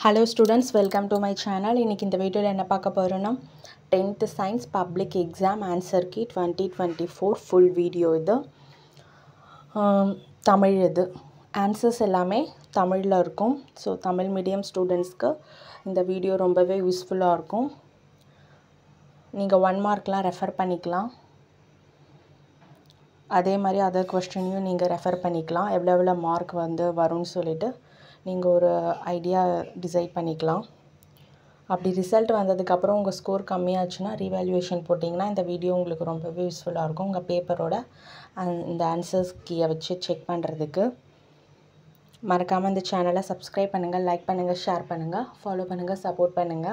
Hello students, welcome to my channel. இன்னைக்கு இந்த வீடியோல என்ன பார்க்க போறோம்னா 10th science public exam answer key 2024 full video இது தமிழ் இது answers எல்லாமே தமிழ்ல இருக்கும். So தமிழ் மீடியம் ஸ்டூடண்ட்ஸ்க்கு இந்த வீடியோ ரொம்பவே யூஸ்ஃபுல்லா இருக்கும். நீங்க 1 மார்க்லாம் ரெஃபர் பண்ணிக்கலாம். அதே மாதிரி அதர் क्वेश्चनயும் நீங்க ரெஃபர் பண்ணிக்கலாம். எவ்வளவு மார்க் வந்து வரும்னு சொல்லிட்டு நீங்க ஒரு ஐடியா டிசைட் பண்ணிக்கலாம். அப்படி ரிசல்ட் வந்ததுக்கு அப்புறம் உங்க ஸ்கோர் கம்மியாச்சுனா ரீவேல்யூவேஷன் போடிங்கனா இந்த வீடியோ உங்களுக்கு ரொம்பவே யூஸ்ஃபுல்லா இருக்கும். உங்க பேப்பரோட இந்த ஆன்சர்ஸ் கீயை வச்சு செக் பண்றதுக்கு. மறக்காம இந்த சேனலை சப்ஸ்கிரைப் பண்ணுங்க, லைக் பண்ணுங்க, ஷேர் பண்ணுங்க, ஃபாலோ பண்ணுங்க, சப்போர்ட் பண்ணுங்க.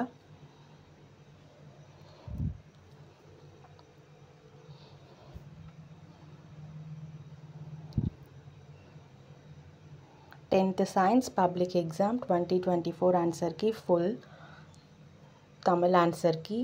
Tenth Science Public Exam 2024 answer key full Tamil answer key.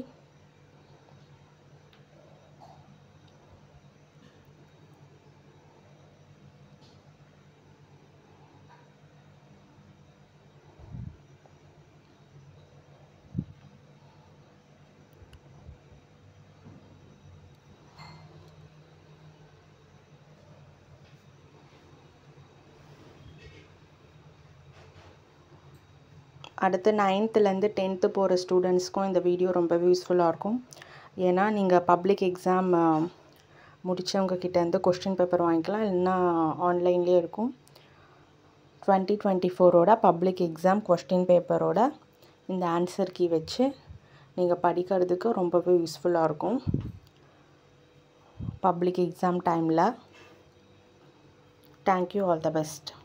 அடுத்து 9th ல இருந்து 10th போற ஸ்டூடண்ட்ஸ்க்கும் இந்த வீடியோ ரொம்பவே யூஸ்ஃபுல்லா இருக்கும். ஏனா நீங்க பப்ளிக் எக்ஸாம் முடிச்சவங்க கிட்ட இருந்து क्वेश्चन பேப்பர் வாங்கிக்கலாம், இல்லனா ஆன்லைன்லயே இருக்கும். 2024 ஓட பப்ளிக் எக்ஸாம் क्वेश्चन பேப்பரோட இந்த ஆன்சர் கீ வச்சு நீங்க படிக்கிறதுக்கு ரொம்பவே யூஸ்ஃபுல்லா இருக்கும். பப்ளிக் எக்ஸாம் டைம்ல. Thank you, all the best.